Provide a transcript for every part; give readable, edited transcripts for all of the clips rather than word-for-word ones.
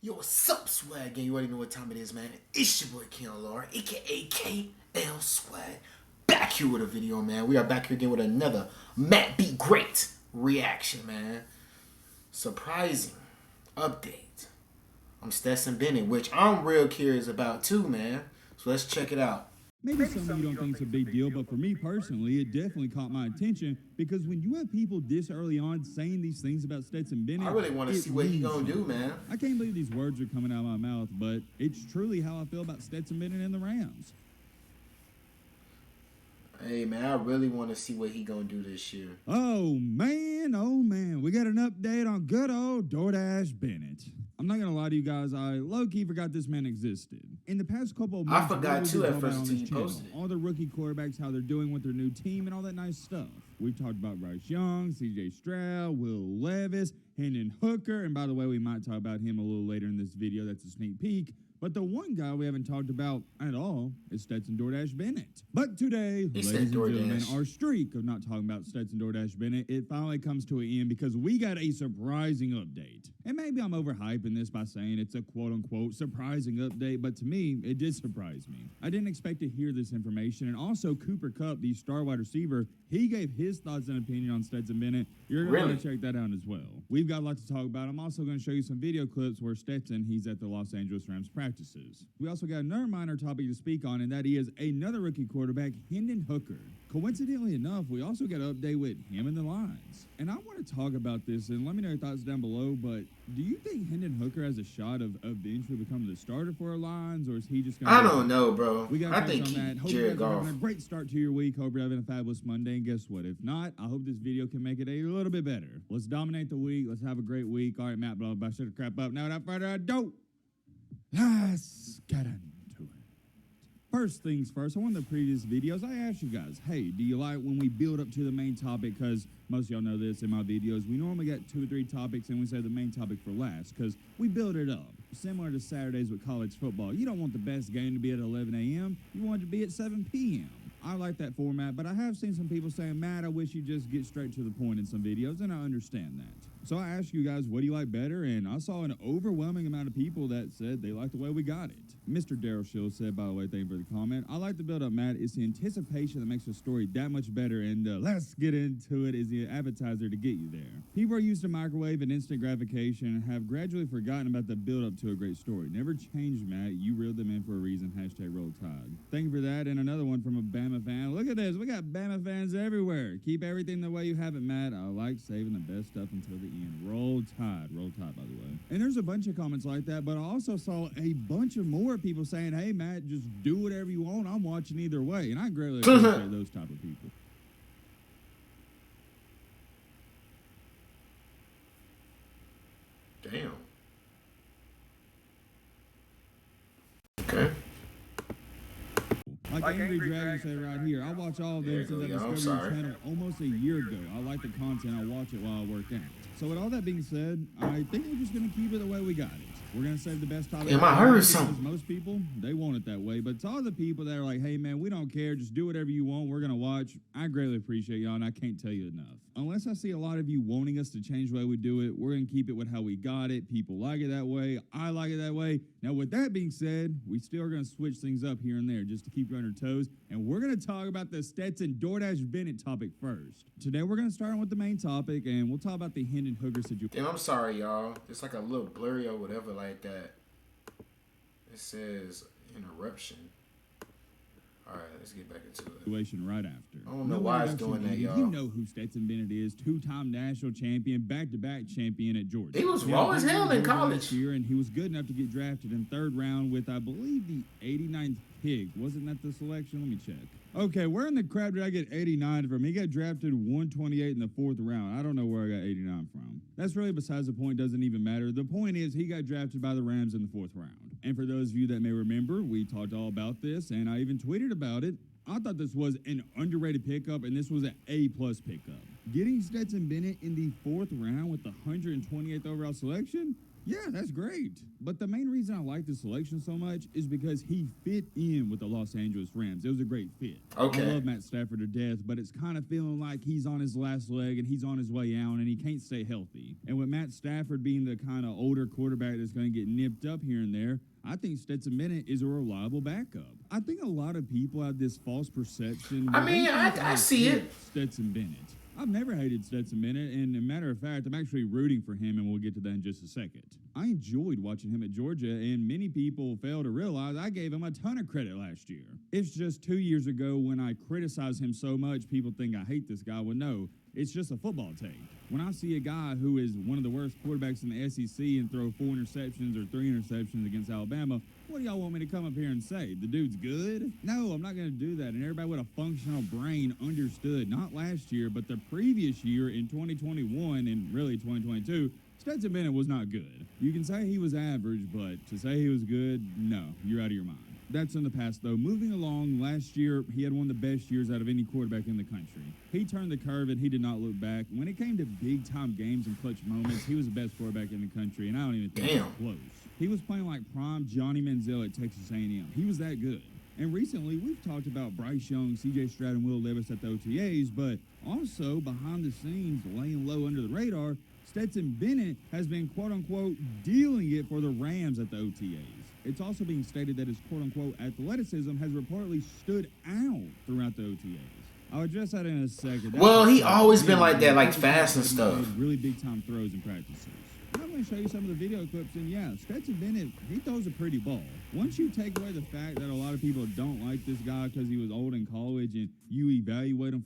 Yo, what's up, Swag Gang? You already know what time it is, man. It's your boy, Ken Laura, aka KL Swag. Back here with a video, man. We are back here again with another Matt Be Great reaction, man. Surprising update. I'm Stetson Bennett, which I'm real curious about too, man. So let's check it out. Maybe some of you don't think it's a big deal, but for me personally, it definitely caught my attention because when you have people this early on saying these things about Stetson Bennett, I really want to see what he gonna do, man. I can't believe these words are coming out of my mouth, but it's truly how I feel about Stetson Bennett and the Rams. Hey, man, I really want to see what he gonna do this year. Oh, man, we got an update on good old DoorDash Bennett. I'm not going to lie to you guys, I low-key forgot this man existed. In the past couple of months, I forgot too at first until you posted it. All the rookie quarterbacks, how they're doing with their new team and all that nice stuff. We've talked about Bryce Young, C.J. Stroud, Will Levis, Hendon Hooker, and by the way, we might talk about him a little later in this video. That's a sneak peek. But the one guy we haven't talked about at all is Stetson DoorDash Bennett. But today, ladies and gentlemen, our streak of not talking about Stetson DoorDash Bennett, it finally comes to an end because we got a surprising update. And maybe I'm overhyping this by saying it's a quote-unquote surprising update, but to me, it did surprise me. I didn't expect to hear this information, and also Cooper Kupp, the star wide receiver, he gave his thoughts and opinion on Stetson Bennett. You're going to want to check that out as well. We've got a lot to talk about. I'm also going to show you some video clips where Stetson, he's at the Los Angeles Rams practices. We also got another minor topic to speak on, and that is another rookie quarterback, Hendon Hooker. Coincidentally enough, we also got an update with him and the Lions. And I want to talk about this, and let me know your thoughts down below, but do you think Hendon Hooker has a shot of eventually becoming the starter for our Lions, or is he just going to... I don't know, bro. We got I think Jared Goff. Having a great start to your week. Hope you're having a fabulous Monday, and guess what? If not, I hope this video can make it a little bit better. Let's dominate the week. Let's have a great week. All right, Matt, blah, blah, shut the crap up. Now, without further ado, let's get into it. First things first, on one of the previous videos, I asked you guys, hey, do you like when we build up to the main topic? Because most of y'all know this in my videos. We normally get 2 or 3 topics, and we say the main topic for last because we build it up. Similar to Saturdays with college football. You don't want the best game to be at 11 a.m. You want it to be at 7 p.m. I like that format, but I have seen some people saying, Matt, I wish you just get straight to the point in some videos, and I understand that. So I asked you guys, what do you like better? And I saw an overwhelming amount of people that said they liked the way we got it. Mr. Daryl Shields said, by the way, thank you for the comment. I like the build-up, Matt. It's the anticipation that makes the story that much better, and let's get into it is the appetizer to get you there. People are used to microwave and instant gratification and have gradually forgotten about the build-up to a great story. Never changed, Matt. You reeled them in for a reason. Hashtag Roll Tide. Thank you for that. And another one from a Bama fan. Look at this. We got Bama fans everywhere. Keep everything the way you have it, Matt. I like saving the best stuff until the end. Roll Tide. Roll Tide, by the way. And there's a bunch of comments like that, but I also saw a bunch of more people saying, hey, Matt, just do whatever you want. I'm watching either way. And I greatly appreciate those type of people. Damn. Okay. Like Angry Dragon said right here, I watch all of them since I discovered this channel almost a year ago. I like the content. I watch it while I work out. So with all that being said, I think we're just going to keep it the way we got it. We're going to save the best topic. I heard something. Most people, they want it that way. But it's all the people that are like, hey, man, we don't care. Just do whatever you want. We're going to watch. I greatly appreciate y'all, and I can't tell you enough. Unless I see a lot of you wanting us to change the way we do it, we're going to keep it with how we got it. People like it that way. I like it that way. Now, with that being said, we still are going to switch things up here and there just to keep you on your toes. And we're going to talk about the Stetson DoorDash Bennett topic first. Today, we're going to start with the main topic, and we'll talk about the Hendon Hooker situation. Damn, I'm sorry, y'all. It's like a little blurry or whatever like that. It says interruption. All right, let's get back into it. Situation right after. I don't know why it's doing that, y'all. You know who Stetson Bennett is. 2-time national champion, back-to-back champion at Georgia. He was raw as hell in college. Year, and he was good enough to get drafted in 3rd round with, I believe, the 89th pick. Wasn't that the selection? Let me check. Okay, where in the crap did I get 89 from? He got drafted 128 in the 4th round. I don't know where I got 89 from. That's really besides the point. Doesn't even matter. The point is he got drafted by the Rams in the 4th round. And for those of you that may remember, we talked all about this, and I even tweeted about it. I thought this was an underrated pickup, and this was an A-plus pickup. Getting Stetson Bennett in the 4th round with the 128th overall selection? Yeah, that's great. But the main reason I like the selection so much is because he fit in with the Los Angeles Rams. It was a great fit. Okay. I love Matt Stafford to death, but it's kind of feeling like he's on his last leg and he's on his way out and he can't stay healthy. And with Matt Stafford being the kind of older quarterback that's going to get nipped up here and there, I think Stetson Bennett is a reliable backup. I think a lot of people have this false perception. I mean, I see it. Stetson Bennett. I've never hated Stetson Bennett, and as a matter of fact, I'm actually rooting for him, and we'll get to that in just a second. I enjoyed watching him at Georgia, and many people fail to realize I gave him a ton of credit last year. It's just 2 years ago when I criticized him so much, people think I hate this guy. Well, no, it's just a football take. When I see a guy who is one of the worst quarterbacks in the SEC and throw 4 interceptions or 3 interceptions against Alabama, what do y'all want me to come up here and say? The dude's good? No, I'm not going to do that. And everybody with a functional brain understood, not last year, but the previous year in 2021 and really 2022, Stetson Bennett was not good. You can say he was average, but to say he was good, no, you're out of your mind. That's in the past, though. Moving along, last year, he had one of the best years out of any quarterback in the country. He turned the curve, and he did not look back. When it came to big-time games and clutch moments, he was the best quarterback in the country, and I don't even think it was close. He was playing like prime Johnny Manziel at Texas A&M. He was that good. And recently, we've talked about Bryce Young, C.J. Stroud, and Will Levis at the OTAs, but also behind the scenes, laying low under the radar, Stetson Bennett has been, quote-unquote, dealing it for the Rams at the OTAs. It's also being stated that his quote-unquote athleticism has reportedly stood out throughout the OTAs. I'll address that in a second. Well, he always been like that, like fast and stuff. Really big-time throws in practices. I'm going to show you some of the video clips, and yeah, Stetson Bennett, he throws a pretty ball. Once you take away the fact that a lot of people don't like this guy because he was old in college and you evaluate him.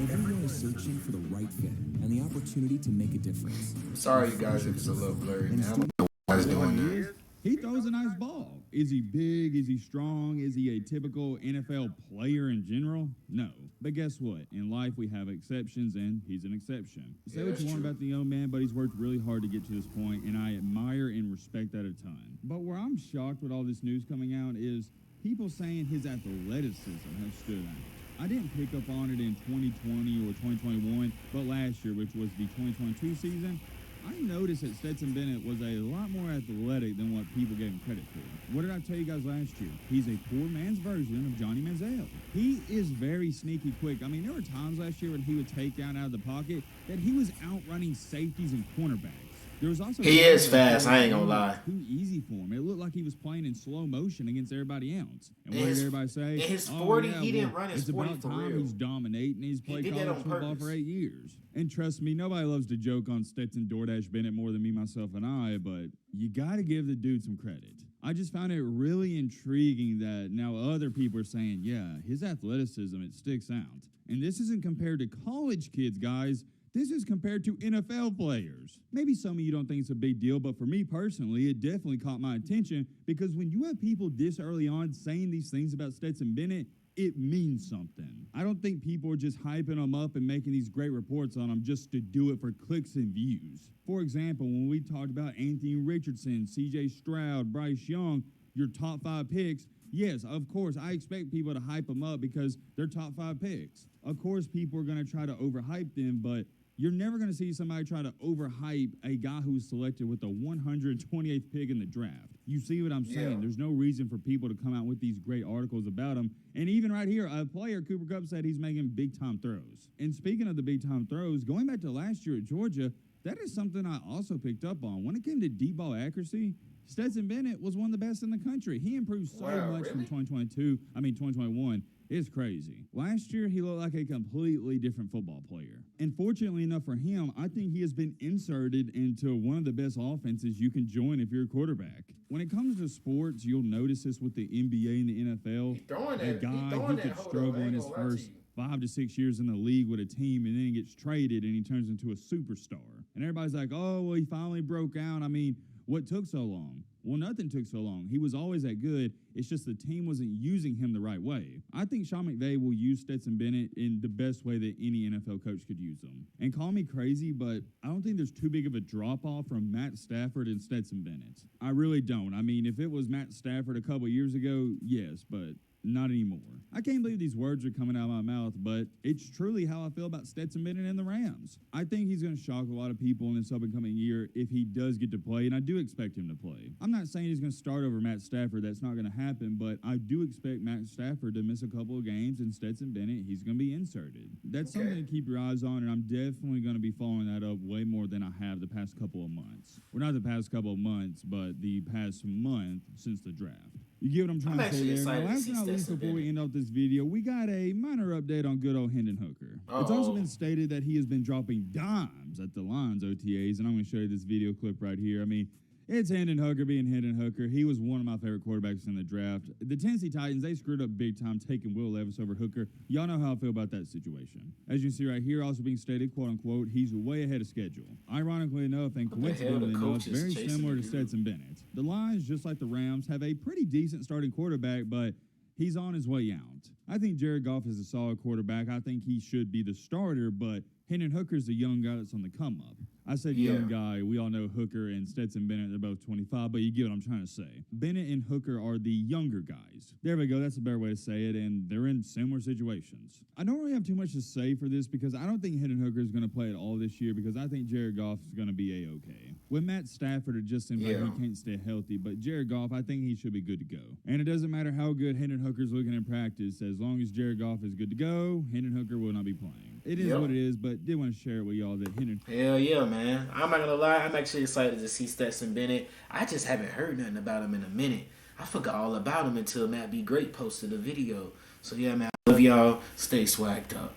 Everyone is searching for the right fit and the opportunity to make a difference. Sorry, you guys, if it's a little blurry, man. I don't know what he's doing there. He throws a nice ball. Is he big? Is he strong? Is he a typical NFL player in general? No. But guess what? In life, we have exceptions, and he's an exception. Say what you want about the young man, but he's worked really hard to get to this point, and I admire and respect that a ton. But where I'm shocked with all this news coming out is people saying his athleticism has stood out. I didn't pick up on it in 2020 or 2021, but last year, which was the 2022 season, I noticed that Stetson Bennett was a lot more athletic than what people gave him credit for. What did I tell you guys last year? He's a poor man's version of Johnny Manziel. He is very sneaky quick. I mean, there were times last year when he would take down out of the pocket that he was outrunning safeties and cornerbacks. There was also he is fast, I ain't gonna lie. Too easy for him. It looked like he was playing in slow motion against everybody else. And what did everybody say? In his 40, he didn't run his 40 it's for about time real. He's dominating. He's played college football for 8 years. And trust me, nobody loves to joke on Stetson DoorDash Bennett more than me, myself, and I, but you got to give the dude some credit. I just found it really intriguing that now other people are saying, yeah, his athleticism, it sticks out. And this isn't compared to college kids, guys. This is compared to NFL players. Maybe some of you don't think it's a big deal, but for me personally, it definitely caught my attention because when you have people this early on saying these things about Stetson Bennett, it means something. I don't think people are just hyping him up and making these great reports on him just to do it for clicks and views. For example, when we talked about Anthony Richardson, C.J. Stroud, Bryce Young, your top 5 picks, yes, of course, I expect people to hype them up because they're top 5 picks. Of course, people are going to try to overhype them, but you're never going to see somebody try to overhype a guy who's selected with the 128th pick in the draft. You see what I'm saying? Yeah. There's no reason for people to come out with these great articles about him. And even right here, a player, Cooper Kupp, said he's making big-time throws. And speaking of the big-time throws, going back to last year at Georgia, that is something I also picked up on. When it came to deep ball accuracy, Stetson Bennett was one of the best in the country. He improved so much from 2021. It's crazy. Last year, he looked like a completely different football player. And fortunately enough for him, I think he has been inserted into one of the best offenses you can join if you're a quarterback. When it comes to sports, you'll notice this with the NBA and the NFL. A guy who could struggle in his first 5 to 6 years in the league with a team and then he gets traded and he turns into a superstar. And everybody's like, oh, well, he finally broke out. I mean, what took so long? Well, nothing took so long. He was always that good. It's just the team wasn't using him the right way. I think Sean McVay will use Stetson Bennett in the best way that any NFL coach could use him. And call me crazy, but I don't think there's too big of a drop-off from Matt Stafford and Stetson Bennett. I really don't. I mean, if it was Matt Stafford a couple years ago, yes, but not anymore. I can't believe these words are coming out of my mouth, but it's truly how I feel about Stetson Bennett and the Rams. I think he's going to shock a lot of people in this up-and-coming year if he does get to play, and I do expect him to play. I'm not saying he's going to start over Matt Stafford. That's not going to happen, but I do expect Matt Stafford to miss a couple of games, and Stetson Bennett, he's going to be inserted. That's something to keep your eyes on, and I'm definitely going to be following that up way more than I have the past couple of months. Well, not the past couple of months, but the past month since the draft. You get what I'm trying to say there? Now, last but not least, before we end off this video, we got a minor update on good old Hendon Hooker. It's also been stated that he has been dropping dimes at the Lions OTAs, and I'm going to show you this video clip right here. I mean, it's Hendon Hooker being Hendon Hooker. He was one of my favorite quarterbacks in the draft. The Tennessee Titans, they screwed up big time taking Will Levis over Hooker. Y'all know how I feel about that situation. As you can see right here, also being stated, quote-unquote, he's way ahead of schedule. Ironically enough, and coincidentally enough, very similar to Stetson Bennett. The Lions, just like the Rams, have a pretty decent starting quarterback, but he's on his way out. I think Jared Goff is a solid quarterback. I think he should be the starter, but Hendon Hooker's the young guy that's on the come-up. I said young guy. We all know Hooker and Stetson Bennett, they're both 25, but you get what I'm trying to say. Bennett and Hooker are the younger guys. There we go. That's a better way to say it, and they're in similar situations. I don't really have too much to say for this because I don't think Hendon Hooker is going to play at all this year because I think Jared Goff is going to be A-okay. With Matt Stafford or just seems like he can't stay healthy, but Jared Goff, I think he should be good to go. And it doesn't matter how good Hendon Hooker's looking in practice. As long as Jared Goff is good to go, Hendon Hooker will not be playing. It is what it is, but did want to share it with y'all that Hendon... Hell yeah, man. I'm not going to lie. I'm actually excited to see Stetson Bennett. I just haven't heard nothing about him in a minute. I forgot all about him until Matt Be Great posted a video. So yeah, man, I love y'all. Stay swagged up.